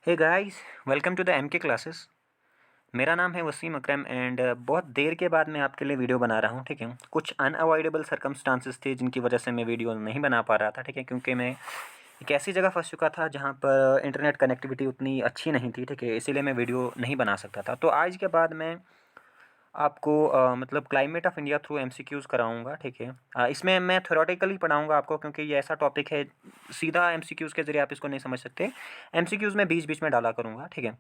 Hey guys, welcome to the MK classes. मेरा नाम है वसीम अकरम एंड बहुत देर के बाद मैं आपके लिए वीडियो बना रहा हूँ। ठीक है, कुछ अनअवॉइडेबल सर्कमस्टांसेस थे जिनकी वजह से मैं वीडियो नहीं बना पा रहा था। ठीक है, क्योंकि मैं एक ऐसी जगह फंस चुका था जहाँ पर इंटरनेट कनेक्टिविटी उतनी अच्छी नहीं थी। ठीक है, इसीलिए मैं वीडियो नहीं बना सकता था। तो आज के बाद मैं आपको मतलब climate of India through MCQs कराऊंगा। ठीक है, इसमें मैं थ्योरेटिकली पढ़ाऊंगा आपको, क्योंकि ये ऐसा टॉपिक है सीधा एमसीक्यूज़ के ज़रिए आप इसको नहीं समझ सकते। एमसीक्यूज़ में बीच बीच में डाला करूँगा। ठीक है,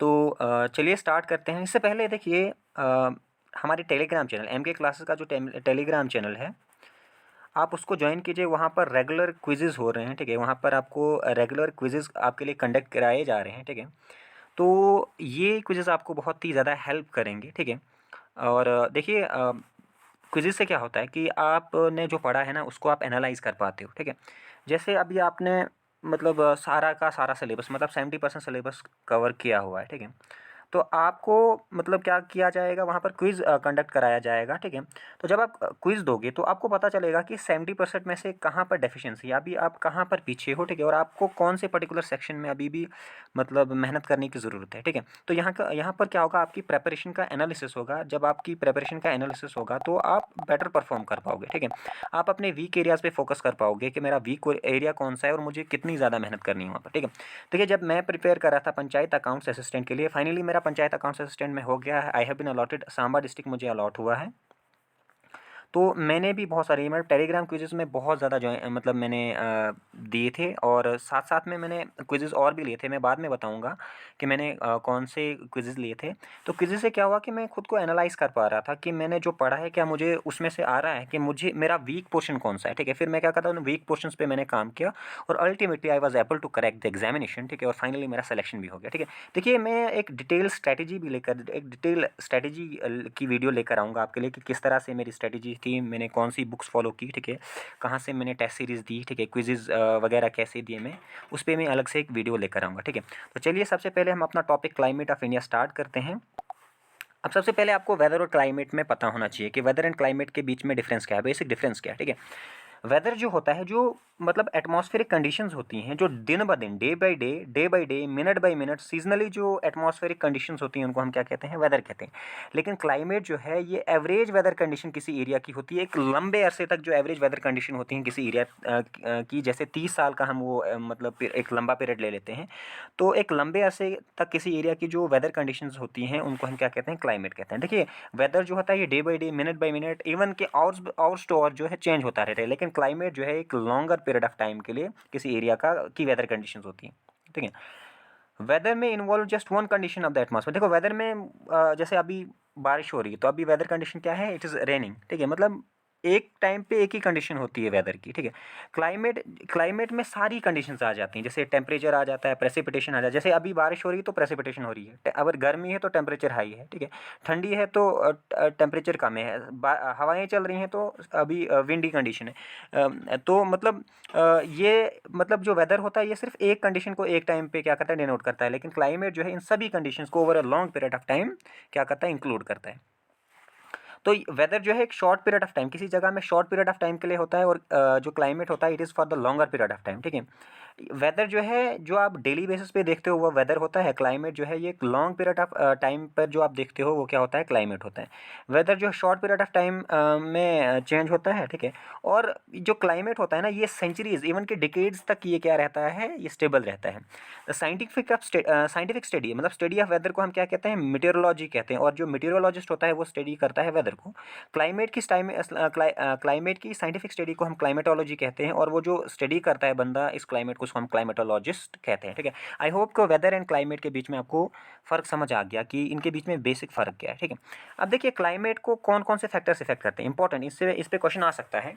तो चलिए स्टार्ट करते हैं। इससे पहले देखिए, हमारे टेलीग्राम चैनल एमके क्लासेस का जो टेलीग्राम चैनल है, आप उसको ज्वाइन कीजिए। वहाँ पर रेगुलर क्विज़ेज़ हो रहे हैं। ठीक है, वहाँ पर आपको रेगुलर क्विज़ेज़ आपके लिए कंडक्ट कराए जा रहे हैं। ठीक है, तो ये क्विज़ेज़ आपको बहुत ही ज़्यादा हेल्प करेंगे। ठीक है, और देखिए, क्विज़ेज़ से क्या होता है कि आपने जो पढ़ा है ना उसको आप एनालाइज़ कर पाते हो। ठीक है, जैसे अभी आपने मतलब सारा का सारा सिलेबस मतलब 70% सिलेबस कवर किया हुआ है। ठीक है, तो आपको मतलब क्या किया जाएगा, वहाँ पर क्विज़ कंडक्ट कराया जाएगा। ठीक है, तो जब आप क्विज़ दोगे तो आपको पता चलेगा कि 70% में से कहाँ पर डेफिशिएंसी है, अभी आप कहाँ पर पीछे हो। ठीक है, और आपको कौन से पर्टिकुलर सेक्शन में अभी भी मतलब मेहनत करने की ज़रूरत है। ठीक है, तो यहाँ पर क्या होगा, आपकी प्रेपरेशन का एनालिसिस होगा। जब आपकी प्रेपरेशन का एनालिसिस होगा तो आप बेटर परफॉर्म कर पाओगे। ठीक है, आप अपने वीक एरियाज़ पे फोकस कर पाओगे कि मेरा वीक एरिया कौन सा है और मुझे कितनी ज़्यादा मेहनत करनी है वहाँ पर। ठीक है, देखिए, जब मैं प्रिपेयर कर रहा था पंचायत अकाउंट्स असिस्टेंट के लिए, फाइनली मेरा पंचायत अकाउंट्स असिस्टेंट में हो गया है। I have been allotted, Samba district मुझे अलॉट हुआ है। तो मैंने भी बहुत सारे मतलब टेलीग्राम क्विज़ेज़ में बहुत ज़्यादा मतलब मैंने दिए थे, और साथ-साथ में मैंने क्विज़ेज़ और भी लिए थे। मैं बाद में बताऊँगा कि मैंने कौन से क्विज़ेज़ लिए थे। तो क्विज़ेज़ से क्या हुआ कि मैं खुद को एनालाइज़ कर पा रहा था कि मैंने जो पढ़ा है क्या मुझे उसमें से आ रहा है, कि मुझे मेरा वीक पोर्शन कौन-सा है। ठीक है, फिर मैं क्या करता हूँ, उन वीक पोर्शंस पे मैंने काम किया और ultimately I was able to correct the examination. ठीक है, और फाइनली मेरा सिलेक्शन भी हो गया। ठीक है, देखिए, मैं एक डिटेल स्ट्रैटेजी की वीडियो लेकर आऊँगा आपके लिए कि किस तरह से मेरी स्ट्रैटेजी थी, मैंने कौन सी बुक्स फॉलो की। ठीक है, कहाँ से मैंने टेस्ट सीरीज़ दी। ठीक है, क्विज़ेज़ वगैरह कैसे दिए, मैं उस पे मैं अलग से एक वीडियो लेकर आऊँगा। ठीक है, तो चलिए सबसे पहले हम अपना topic climate of India start करते हैं। अब सबसे पहले आपको वेदर और क्लाइमेट में पता होना चाहिए कि वेदर एंड क्लाइमेट के बीच में डिफरेंस क्या है, बेसिक डिफरेंस क्या है। ठीक है, वेदर जो होता है, जो मतलब एटमॉस्फेरिक कंडीशंस होती हैं, जो दिन ब दिन, day by day, minute by minute, seasonally जो एटमॉस्फेरिक कंडीशंस होती हैं उनको हम क्या कहते हैं, वेदर कहते हैं। लेकिन क्लाइमेट जो है ये एवरेज वेदर कंडीशन किसी एरिया की होती है। एक लंबे अरसे तक जो एवरेज वेदर कंडीशन होती हैं किसी एरिया की, जैसे 30 साल का हम वो मतलब एक लंबा पीरियड ले लेते हैं, तो एक लंबे अरसे तक किसी एरिया की जो वेदर कंडीशंस होती हैं उनको हम क्या कहते हैं, क्लाइमेट कहते हैं। देखिए, वेदर जो होता है ये day by day, minute by minute, even के आवर्स टू आवर जो है चेंज होता रहता है। लेकिन क्लाइमेट जो है एक लॉन्गर पीरियड ऑफ टाइम के लिए किसी एरिया का की वेदर कंडीशंस होती हैं। ठीक है, वेदर में involve just one condition of the atmosphere. देखो, वेदर में जैसे अभी बारिश हो रही है तो अभी वेदर कंडीशन क्या है, इट इज़ रेनिंग। ठीक है, मतलब एक टाइम पे एक ही कंडीशन होती है वेदर की। ठीक है, क्लाइमेट क्लाइमेट में सारी कंडीशंस आ जाती हैं, जैसे टेम्परेचर आ जाता है, प्रेसिपिटेशन आ जाता है। जैसे अभी बारिश हो रही है तो प्रेसिपिटेशन हो रही है, अगर गर्मी है तो टेम्परेचर हाई है। ठीक है, ठंडी है तो टेम्परेचर कम है, हवाएं चल रही हैं तो अभी विंडी कंडीशन है। तो मतलब ये मतलब जो वेदर होता है ये सिर्फ एक कंडीशन को एक टाइम पे क्या करता है, डिनोट करता है। लेकिन क्लाइमेट जो है इन सभी कंडीशंस को over a long period of time क्या करता है, इंक्लूड करता है। तो वेदर जो है एक शॉर्ट पीरियड ऑफ टाइम, किसी जगह में शॉर्ट पीरियड ऑफ टाइम के लिए होता है, और जो क्लाइमेट होता है it is for the longer period of time. ठीक है, वेदर जो है जो आप डेली बेसिस पे देखते हो वो वेदर होता है। क्लाइमेट जो है ये एक लॉन्ग पीरियड ऑफ टाइम पर जो आप देखते हो वो क्या होता है, क्लाइमेट होता है। वेदर जो है शॉर्ट पीरियड ऑफ टाइम में चेंज होता है। ठीक है, और जो क्लाइमेट होता है ना ये सेंचुरीज इवन के डिकेड्स तक ये क्या रहता है, ये स्टेबल रहता है। साइंटिफिक स्टडी मतलब स्टडी ऑफ वेदर को हम क्या कहते हैं, मीटेरोलॉजी कहते हैं, और जो मीटेरोलॉजिस्ट होता है वो स्टडी करता है वेदर को। क्लाइमेट की साइंटिफिक स्टडी को हम क्लाइमेटोलॉजी कहते हैं, और वो जो स्टडी करता है बंदा इस क्लाइमेट को उसको हम क्लाइमेटोलॉजिस्ट कहते हैं। ठीक है, आई होप को वेदर एंड क्लाइमेट के बीच में आपको फ़र्क समझ आ गया कि इनके बीच में बेसिक फ़र्क क्या है। ठीक है, अब देखिए क्लाइमेट को कौन कौन से फैक्टर्स इफेक्ट करते हैं, इंपॉर्टेंट, इससे इस पे क्वेश्चन आ सकता है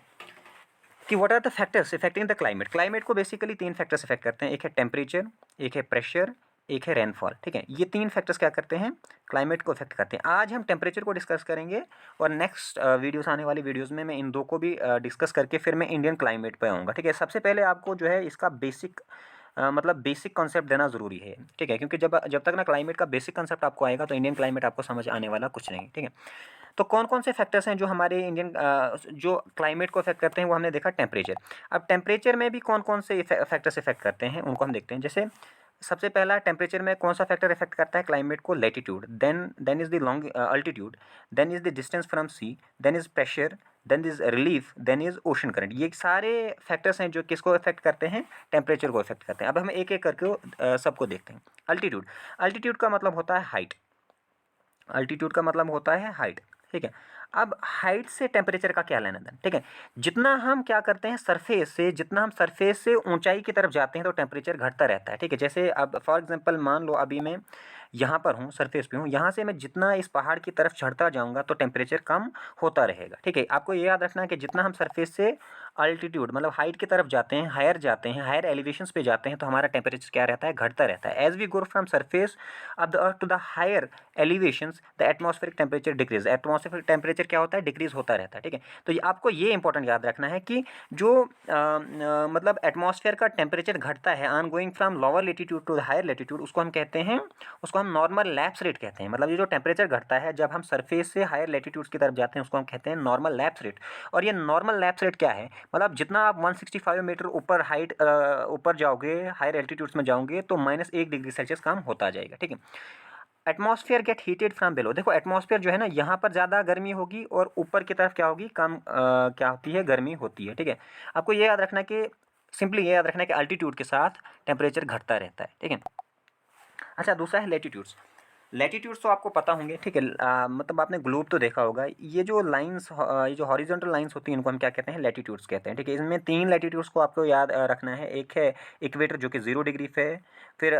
कि what are the factors affecting the climate. Climate को बेसिकली तीन फैक्टर्स इफेक्ट करते हैं, एक है टेम्परेचर, एक है प्रेशर, एक है रेनफॉल। ठीक है, ये तीन फैक्टर्स क्या करते हैं, क्लाइमेट को इफेक्ट करते हैं। आज हम टेम्परेचर को डिस्कस करेंगे, और नेक्स्ट वीडियोस आने वाली वीडियोस में मैं इन दो को भी डिस्कस करके फिर मैं इंडियन क्लाइमेट पे आऊँगा। ठीक है, सबसे पहले आपको जो है इसका बेसिक मतलब बेसिक कॉन्सेप्ट देना ज़रूरी है। ठीक है, क्योंकि जब जब तक ना क्लाइमेट का बेसिक कॉन्सेप्ट आपको आएगा तो इंडियन क्लाइमेट आपको समझ आने वाला कुछ नहीं। ठीक है, तो कौन कौन से फैक्टर्स हैं जो हमारे इंडियन जो क्लाइमेट को इफेक्ट करते हैं, वो हमने देखा टेम्परेचर। अब टेम्परेचर में भी कौन कौन से फैक्टर्स इफेक्ट करते हैं उनको हम देखते हैं। जैसे सबसे पहला टेम्परेचर में कौन सा फैक्टर इफेक्ट करता है क्लाइमेट को? Latitude, then is the long altitude, then is the distance from sea, then is pressure, then is relief, then is ocean current. ये सारे फैक्टर्स हैं जो किसको इफेक्ट करते हैं? टेम्परेचर को इफेक्ट करते हैं। अब हम एक एक करके सबको देखते हैं। अल्टीट्यूड, अल्टीट्यूड का मतलब होता है हाइट, अल्टीट्यूड का मतलब होता है हाइट, ठीक है। अब हाइट से टेम्परेचर का क्या लेना देना, ठीक है। जितना हम क्या करते हैं सरफेस से, जितना हम सरफेस से ऊंचाई की तरफ जाते हैं तो टेम्परेचर घटता रहता है, ठीक है। जैसे अब फॉर एग्जांपल मान लो अभी मैं यहाँ पर हूँ, सरफेस पे हूँ, यहाँ से मैं जितना इस पहाड़ की तरफ चढ़ता जाऊँगा तो टेम्परेचर कम होता रहेगा, ठीक है। आपको ये याद रखना है कि जितना हम सरफेस से अल्टीट्यूड मतलब हाइट की तरफ जाते हैं, हायर जाते हैं, हायर एलिवेशंस पे जाते हैं तो हमारा टेम्परेचर क्या रहता है? घटता रहता है। As we go from surface of the earth to the higher elevations the atmospheric temperature decrease, atmospheric temperature क्या होता है? डिक्रीज होता रहता है, ठीक है। तो ये आपको ये इंपॉर्टेंट याद रखना है कि जो मतलब एटमॉस्फेयर का टेम्परेचर घटता है on going from lower latitude to higher latitude, उसको हम कहते हैं, उसको हम नॉर्मल लैप्स रेट कहते हैं। मतलब ये जो टेम्परेचर घटता है जब हम सरफेस से हायर लेटीट्यूड्स की तरफ जाते हैं उसको हम कहते हैं नॉर्मल लैप्स रेट। और ये नॉर्मल लैप्स रेट क्या है? मतलब जितना आप 165 मीटर ऊपर हाइट ऊपर जाओगे, हायर एल्टीट्यूड्स में जाओगे तो -1 डिग्री सेल्सियस कम होता जाएगा, ठीक है। Atmosphere gate heated from below, देखो एटमॉस्फेयर जो है ना यहाँ पर ज़्यादा गर्मी होगी और ऊपर की तरफ क्या होगी? कम क्या होती है? गर्मी होती है, ठीक है। आपको ये याद रखना कि सिंपली ये याद रखना है कि अल्टीट्यूड के साथ टेम्परेचर घटता रहता है, ठीक है। अच्छा, दूसरा है लेटीट्यूड्स। लैटिट्यूड्स तो आपको पता होंगे, ठीक है। मतलब आपने ग्लोब तो देखा होगा, ये जो लाइंस ये जो हॉरिजॉन्टल लाइंस होती हैं इनको हम क्या कहते हैं? लैटिट्यूड्स कहते हैं, ठीक है। इसमें 3 लैटिट्यूड्स को आपको याद रखना है। एक है इक्वेटर जो कि 0 डिग्री पे है, फिर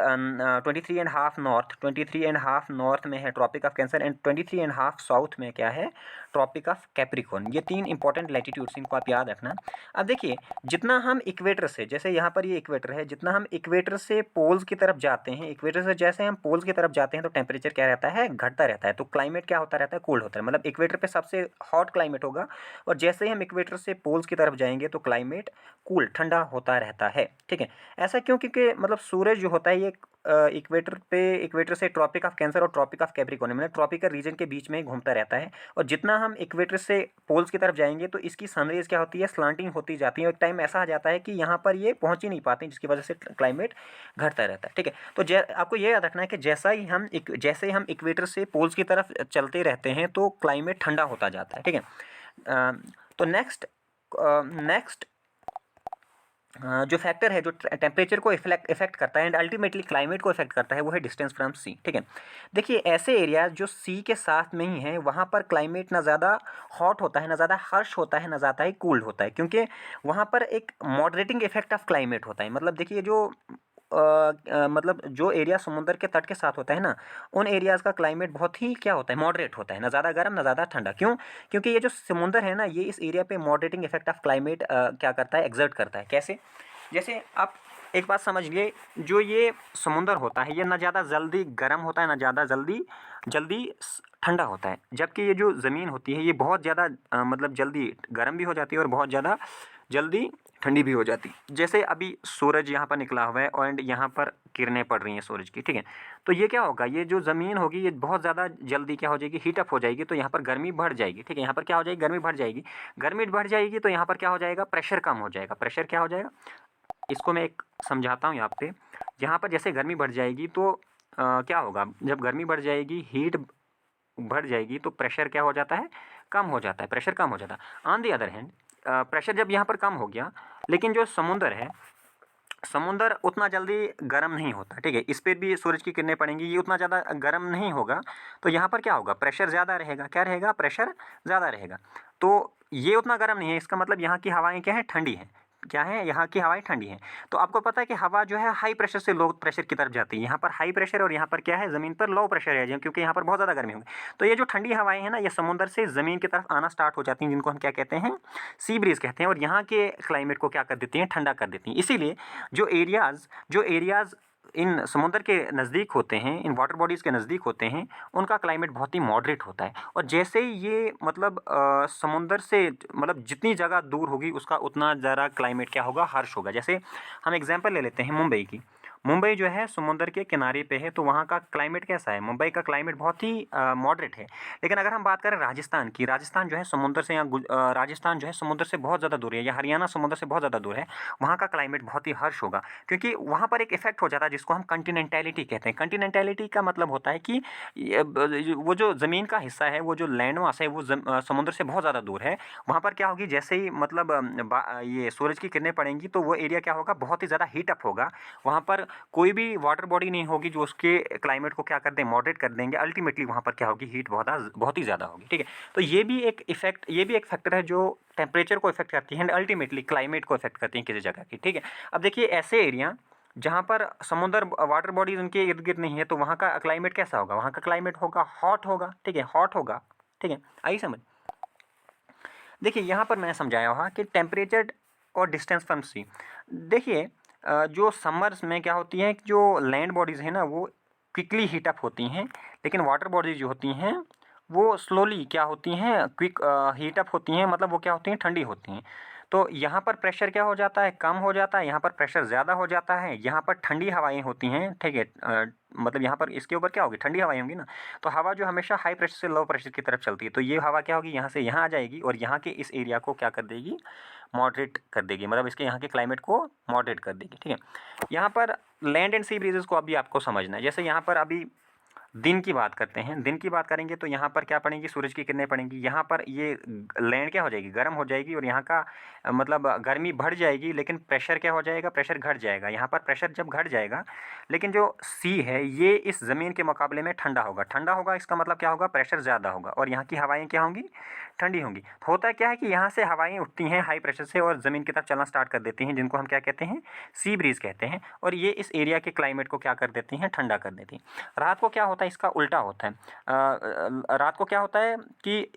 23.5 नॉर्थ, 23.5 नॉर्थ में है tropic of cancer, and 23.5 south में क्या है? Tropic of capricorn. ये 3 इंपॉर्टेंट लैटिट्यूड्स, इनको आप याद रखना। अब देखिए जितना हम इक्वेटर से, जैसे यहाँ पर ये इक्वेटर है, जितना हम इक्वेटर से पोल्स की तरफ जाते हैं, इक्वेटर से जैसे हम पोल्स की तरफ जाते हैं तो टेम्परेचर क्या रहता है? घटता रहता है। तो क्लाइमेट क्या होता रहता है? कोल्ड होता है। मतलब इक्वेटर पे सबसे हॉट क्लाइमेट होगा और जैसे ही हम इक्वेटर से पोल्स की तरफ जाएंगे तो क्लाइमेट कूल ठंडा होता रहता है, ठीक है। ऐसा क्यों? क्योंकि मतलब सूरज जो होता है ये इक्वेटर से ट्रॉपिक ऑफ कैंसर और ट्रॉपिक ऑफ कैप्रिकॉर्न मतलब ट्रॉपिकल रीजन के बीच में ही घूमता रहता है। और जितना हम इक्वेटर से पोल्स की तरफ जाएंगे तो इसकी सनरेज क्या होती है? स्लांटिंग होती जाती है और एक टाइम ऐसा आ जाता है कि यहाँ पर ये पहुँच ही नहीं पाते जिसकी वजह से क्लाइमेट घटता रहता है, ठीक है। तो आपको ये याद रखना है कि जैसे ही हम इक्वेटर से पोल्स की तरफ चलते रहते हैं तो क्लाइमेट ठंडा होता जाता है, ठीक है। तो नेक्स्ट जो फैक्टर है जो टेम्परेचर को इफेक्ट करता है एंड अल्टीमेटली क्लाइमेट को इफेक्ट करता है वो है डिस्टेंस फ्रॉम सी, ठीक है। देखिए ऐसे एरियाज जो सी के साथ में ही हैं वहाँ पर क्लाइमेट ना ज़्यादा हॉट होता है, ना ज़्यादा हार्श होता है, ना ज़्यादा ही कूल्ड होता है, क्योंकि वहाँ पर एक मॉडरेटिंग इफेक्ट ऑफ क्लाइमेट होता है। मतलब देखिए जो मतलब जो एरिया समुद्र के तट के साथ होता है ना, उन एरियाज़ का क्लाइमेट बहुत ही क्या होता है? मॉडरेट होता है, ना ज़्यादा गर्म ना ज़्यादा ठंडा। क्यों? क्योंकि ये जो समुद्र है ना ये इस एरिया पे मॉडरेटिंग इफेक्ट ऑफ क्लाइमेट क्या करता है? एग्जर्ट करता है। कैसे? जैसे आप एक बात समझिए, जो ये समुंदर होता है ये ना ज़्यादा जल्दी गर्म होता है ना ज़्यादा जल्दी जल्दी ठंडा होता है, जबकि ये जो ज़मीन होती है ये बहुत ज़्यादा मतलब जल्दी गर्म भी हो जाती है और बहुत ज़्यादा जल्दी ठंडी भी हो जाती है। जैसे अभी सूरज यहाँ पर निकला हुआ है और यहाँ पर किरणें पड़ रही हैं सूरज की, ठीक है। तो ये क्या होगा? ये जो ज़मीन होगी ये बहुत ज़्यादा जल्दी क्या हो जाएगी? हीटअप हो जाएगी, तो यहाँ पर गर्मी बढ़ जाएगी, ठीक है। यहाँ पर क्या हो जाएगी? गर्मी बढ़ जाएगी। गर्मी बढ़ जाएगी तो यहाँ पर क्या हो जाएगा? प्रेशर कम हो जाएगा। प्रेशर क्या हो जाएगा? इसको मैं एक समझाता हूँ यहाँ पे। यहाँ पर जैसे गर्मी बढ़ जाएगी तो क्या होगा? जब गर्मी बढ़ जाएगी, हीट बढ़ जाएगी तो प्रेशर क्या हो जाता है? कम हो जाता है, प्रेशर कम हो जाता है। On the other hand pressure जब यहाँ पर कम हो गया, लेकिन जो समुंदर है, समुंदर उतना जल्दी गर्म नहीं होता, ठीक है। इस पर भी सूरज की किरणें पड़ेंगी, ये उतना ज़्यादा गर्म नहीं होगा, तो यहाँ पर क्या होगा? प्रेशर ज़्यादा रहेगा। क्या रहेगा? प्रेशर ज़्यादा रहेगा। तो ये उतना गर्म नहीं है, इसका मतलब यहाँ की हवाएं क्या हैं? ठंडी हैं। क्या है? यहाँ की हवाएं ठंडी हैं। तो आपको पता है कि हवा जो है हाई प्रेशर से लो प्रेशर की तरफ जाती है। यहाँ पर हाई प्रेशर और यहाँ पर क्या है? ज़मीन पर लो प्रेशर है, क्योंकि यहाँ पर बहुत ज़्यादा गर्मी होगी। तो ये जो ठंडी हवाएं हैं ना ये समुद्र से ज़मीन की तरफ आना स्टार्ट हो जाती हैं, जिनको हम क्या कहते हैं? सी ब्रीज कहते हैं, और यहाँ के क्लाइमेट को क्या कर देती हैं? ठंडा कर देती हैं। इसीलिए जो एरियाज़ इन समुद्र के नज़दीक होते हैं, इन वाटर बॉडीज़ के नज़दीक होते हैं, उनका क्लाइमेट बहुत ही मॉडरेट होता है। और जैसे ही ये मतलब समुद्र से मतलब जितनी जगह दूर होगी उसका उतना ज़्यादा क्लाइमेट क्या होगा? हार्श होगा। जैसे हम एग्जांपल ले लेते हैं मुंबई की। मुंबई जो है समुद्र के किनारे पे है, तो वहाँ का क्लाइमेट कैसा है? मुंबई का क्लाइमेट बहुत ही मॉडरेट है। लेकिन अगर हम बात करें राजस्थान की, राजस्थान जो है समुद्र से राजस्थान जो है समुद्र से बहुत ज़्यादा दूर है, या हरियाणा समुद्र से बहुत ज़्यादा दूर है, वहाँ का क्लाइमेट बहुत ही हर्ष होगा, क्योंकि वहाँ पर एक इफेक्ट हो जाता है जिसको हम कंटिनेंटैलिटी कहते हैं। कंटिनेंटैलिटी का मतलब होता है कि वो जो ज़मीन का हिस्सा है, वो जो लैंड मास है, वो समुद्र से बहुत ज़्यादा दूर है। वहाँ पर क्या होगी, जैसे ही मतलब ये सूरज की किरणें पड़ेंगी, तो वो एरिया क्या होगा, बहुत ही ज़्यादा हीट अप होगा। वहाँ पर कोई भी वाटर बॉडी नहीं होगी जो उसके क्लाइमेट को क्या कर दें, मॉडरेट कर देंगे। अल्टीमेटली वहाँ पर क्या होगी, हीट बहुत ही ज़्यादा होगी, ठीक है। तो ये भी एक फैक्टर है जो टेम्परेचर को इफेक्ट करती है एंड अल्टीमेटली क्लाइमेट को इफेक्ट करती है किसी जगह की, ठीक है। अब देखिए ऐसे एरिया जहाँ पर समुद्र वाटर बॉडीज उनके इर्द गिर्द नहीं है, तो वहाँ का क्लाइमेट कैसा होगा, वहाँ का क्लाइमेट होगा हॉट होगा, ठीक है, हॉट होगा, ठीक है। आई समझ? देखिए यहाँ पर मैंने समझाया हुआ कि टेम्परेचर और डिस्टेंस फ्रॉम सी। देखिए जो समर्स में क्या होती है कि जो लैंड बॉडीज़ हैं ना, वो क्विकली हीट अप होती हैं, लेकिन वाटर बॉडीज जो होती हैं वो स्लोली क्या होती हैं, क्विक हीट अप होती हैं, मतलब वो क्या होती हैं, ठंडी होती हैं। तो यहाँ पर प्रेशर क्या हो जाता है, कम हो जाता है, यहाँ पर प्रेशर ज़्यादा हो जाता है, यहाँ पर ठंडी हवाएं होती हैं, ठीक है। मतलब यहाँ पर इसके ऊपर क्या होगी, ठंडी हवाएं होंगी ना। तो हवा जो हमेशा हाई प्रेशर से लो प्रेशर की तरफ चलती है, तो ये हवा क्या होगी, यहाँ से यहाँ आ जाएगी और यहाँ के इस एरिया को क्या कर देगी, मॉडरेट कर देगी, मतलब इसके यहाँ के क्लाइमेट को मॉडरेट कर देगी, ठीक है। यहाँ पर लैंड एंड सी ब्रीजेस को अभी आपको समझना है। जैसे यहाँ पर अभी दिन की बात करते हैं, दिन की बात करेंगे तो यहाँ पर क्या पड़ेंगी, सूरज की किरणें पड़ेंगी, यहाँ पर ये लैंड क्या हो जाएगी, गर्म हो जाएगी, और यहाँ का मतलब गर्मी बढ़ जाएगी, लेकिन प्रेशर क्या हो जाएगा, प्रेशर घट जाएगा। यहाँ पर प्रेशर जब घट जाएगा, लेकिन जो सी है ये इस ज़मीन के मुकाबले में ठंडा होगा। ठंडा होगा इसका मतलब क्या होगा, प्रेशर ज़्यादा होगा, और यहाँ की हवाएं क्या होंगी, ठंडी होंगी। होता क्या है कि यहाँ से हवाएं उठती हैं हाई प्रेशर से और ज़मीन की तरफ चलना स्टार्ट कर देती हैं, जिनको हम क्या कहते हैं, सी ब्रीज कहते हैं, और ये इस एरिया के क्लाइमेट को क्या कर देती हैं, ठंडा कर देती हैं। रात को क्या होता है, इसका उल्टा होता है। रात को क्या होता है कि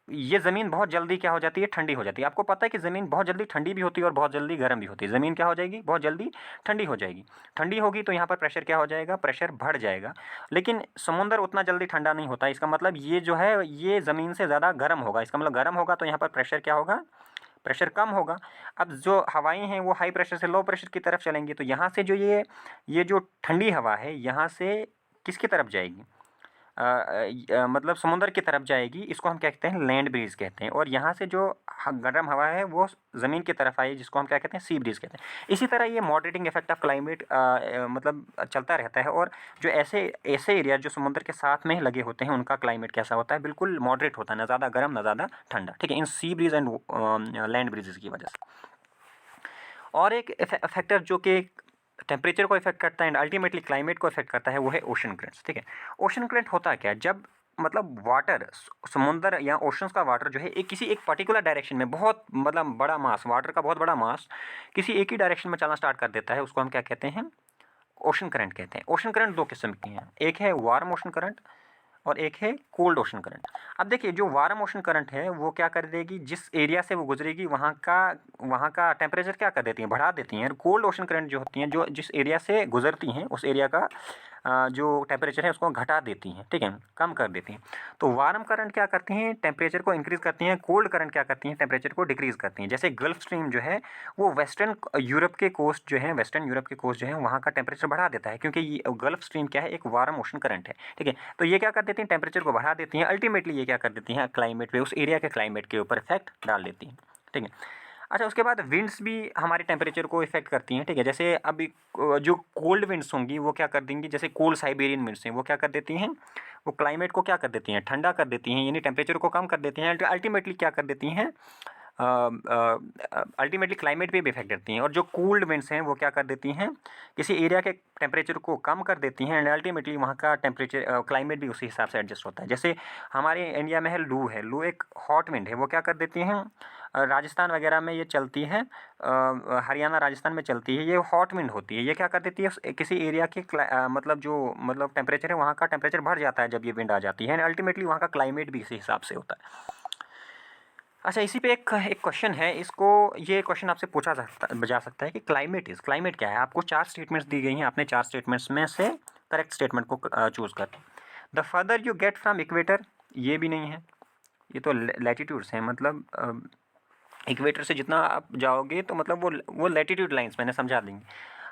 ये ज़मीन बहुत जल्दी क्या हो जाती है, ठंडी हो जाती है। आपको पता है कि ज़मीन बहुत जल्दी ठंडी भी होती है और बहुत जल्दी गर्म भी होती है। ज़मीन क्या हो जाएगी, बहुत जल्दी ठंडी हो जाएगी। ठंडी होगी तो यहाँ पर प्रेशर क्या हो जाएगा, प्रेशर बढ़ जाएगा। लेकिन समुद्र उतना जल्दी ठंडा नहीं होता, इसका मतलब ये जो है ये ज़मीन से ज़्यादा गर्म होगा। इसका मतलब गर्म होगा तो यहाँ पर प्रेशर क्या होगा, प्रेशर कम होगा। अब जो हवाएं हैं वो हाई प्रेशर से लो प्रेशर की तरफ चलेंगी, तो यहाँ से जो ये जो ठंडी हवा है यहाँ से किसकी तरफ जाएगी, मतलब समुद्र की तरफ जाएगी। इसको हम क्या कहते हैं, लैंड ब्रीज कहते हैं। और यहाँ से जो गर्म हवा है वो ज़मीन की तरफ आई, जिसको हम क्या कहते हैं, सी ब्रीज कहते हैं। इसी तरह ये मॉडरेटिंग इफेक्ट ऑफ क्लाइमेट मतलब चलता रहता है। और जो ऐसे ऐसे एरिया जो समुद्र के साथ में ही लगे होते हैं उनका क्लाइमेट कैसा होता है, बिल्कुल मॉडरेट होता है, ना ज़्यादा गर्म ना ज़्यादा ठंडा, ठीक है, इन sea breeze and land breezes की वजह से। और एक फैक्टर जो कि टेम्परेचर को इफेक्ट करता है एंड अल्टीमेटली क्लाइमेट को इफेक्ट करता है, वो है ओशन करंट्स, ठीक है। ओशन करंट होता क्या है, जब मतलब वाटर, समुंदर या ओशंस का वाटर जो है एक किसी एक पर्टिकुलर डायरेक्शन में बहुत मतलब बड़ा मास, वाटर का बहुत बड़ा मास किसी एक ही डायरेक्शन में चलना स्टार्ट कर देता है, उसको हम क्या कहते हैं, ओशन करंट कहते हैं। ओशन करंट दो किस्म की हैं, एक है वार्म ओशन करंट और एक है कोल्ड ओशन करंट। अब देखिए जो वार्म ओशन करंट है वो क्या कर देगी, जिस एरिया से वो गुजरेगी वहाँ का टेम्परेचर क्या कर देती है, बढ़ा देती हैं। कोल्ड ओशन करंट जो होती हैं, जो जिस एरिया से गुजरती हैं उस एरिया का जो टेम्परेचर है उसको घटा देती हैं, ठीक है, कम कर देती हैं। तो वार्म करंट क्या करती हैं, टेम्परेचर को इंक्रीज़ करती हैं। कोल्ड करंट क्या करती हैं, टेम्परेचर को डिक्रीज़ करती हैं। जैसे गल्फ स्ट्रीम जो है वो वेस्टर्न यूरोप के कोस्ट जो है, वेस्टर्न यूरोप के कोस्ट जो है वहाँ का टेम्परेचर बढ़ा देता है, क्योंकि ये गल्फ स्ट्रीम क्या है, एक वार्म ओशन करंट है, ठीक है। तो ये क्या कर देती हैं, टेम्परेचर को बढ़ा देती हैं। अल्टीमेटली ये क्या कर देती हैं, क्लाइमेट पे, उस एरिया के क्लाइमेट के ऊपर इफेक्ट डाल देती हैं, ठीक है। अच्छा, उसके बाद विंड्स भी हमारे टेम्परेचर को इफेक्ट करती हैं, ठीक है। जैसे अभी जो कोल्ड विंड्स होंगी वो क्या कर देंगी, जैसे कोल्ड साइबेरियन विंड्स हैं वो क्या कर देती हैं, वो क्लाइमेट को क्या कर देती हैं, ठंडा कर देती हैं, यानी टेम्परेचर को कम कर देती हैं। अल्टीमेटली क्या कर देती हैं, अल्टीमेटली क्लाइमेट पे भी इफेक्ट करती हैं। और जो कूल्ड विंड्स हैं वो क्या कर देती हैं, किसी एरिया के टेम्परेचर को कम कर देती हैं एंड अल्टीमेटली वहाँ का टेम्परेचर क्लाइमेट भी उसी हिसाब से एडजस्ट होता है। जैसे हमारे इंडिया में है लू, एक हॉट विंड है, वो क्या कर देती हैं, राजस्थान वगैरह में ये चलती है, हरियाणा राजस्थान में चलती है, ये हॉट विंड होती है। ये क्या कर देती है, किसी एरिया के मतलब जो मतलब टेम्परेचर है वहाँ का टेम्परेचर बढ़ जाता है जब ये विंड आ जाती है एंड अल्टीमेटली वहाँ का क्लाइमेट भी इसी हिसाब से होता है। अच्छा, इसी पे एक एक क्वेश्चन है, इसको ये क्वेश्चन आपसे पूछा जा सकता है कि क्लाइमेट क्या है। आपको 4 स्टेटमेंट्स दी गई हैं, आपने 4 स्टेटमेंट्स में से करेक्ट स्टेटमेंट को चूज़ कर। The further you get from equator, ये भी नहीं है, ये तो लैटिट्यूड्स हैं, मतलब इक्वेटर से जितना आप जाओगे तो मतलब वो लैटिट्यूड लाइंस मैंने समझा देंगे।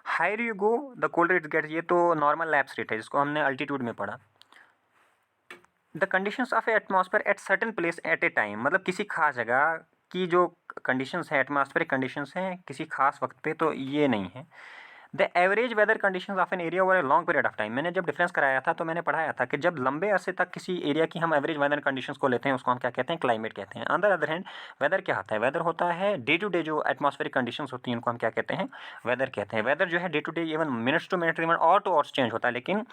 Higher you go the colder it gets, ये तो नॉर्मल लैप्स रेट है जिसको हमने अल्टीट्यूड में पढ़ा। The conditions of atmosphere at certain place at A time, मतलब किसी खास जगह की जो कंडीशंस हैं, एटमॉस्फेरिक कंडीशंस हैं किसी खास वक्त पे, तो ये नहीं है। The average weather conditions of an area over a long period of time, मैंने जब डिफरेंस कराया था तो मैंने पढ़ाया था कि जब लंबे अरसे तक किसी एरिया की हम एवरेज वेदर कंडीशंस को लेते हैं उसको हम क्या कहते हैं, क्लाइमेट कहते हैं। On the other hand weather क्या होता है, वेदर होता है डे टू डे जो एटमॉस्फेरिक कंडीशंस होती हैं उनको हम क्या कहते हैं, वेदर कहते हैं। वेदर जो है day to day, even minutes to minute, even hour to hours change होता है, लेकिन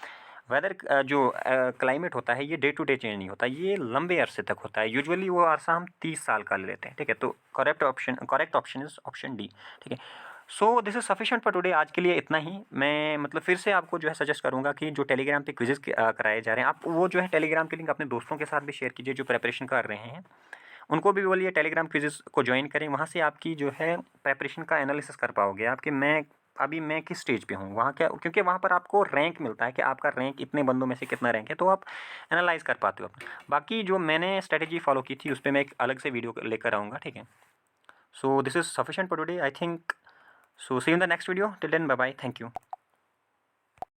वेदर जो क्लाइमेट होता है ये डे टू डे चेंज नहीं होता, ये लंबे अरसे तक होता है। यूजुअली वो अरसा हम 30 साल का लेते हैं, ठीक है। तो correct option is option D, ठीक है। So this is sufficient for today, आज के लिए इतना ही। मैं मतलब फिर से आपको जो है सजेस्ट करूंगा कि जो टेलीग्राम पे क्विजेस कराए जा रहे हैं, आप वो जो है टेलीग्राम के लिंक अपने दोस्तों के साथ भी शेयर कीजिए जो प्रेपरेशन कर रहे हैं, उनको भी बोलिए टेलीग्राम क्विजेस को ज्वाइन करें। वहाँ से आपकी जो है प्रेपरेशन का एनालिसिस कर पाओगे आपके मैं किस स्टेज पे हूँ वहाँ, क्या, क्योंकि वहाँ पर आपको रैंक मिलता है कि आपका रैंक इतने बंदों में से कितना रैंक है, तो आप एनालाइज कर पाते हो अपना। बाकी जो मैंने स्ट्रेटेजी फॉलो की थी उस पर मैं एक अलग से वीडियो लेकर आऊँगा, ठीक है। So this is sufficient for today I think. So see you in the next video, till then bye bye, thank you.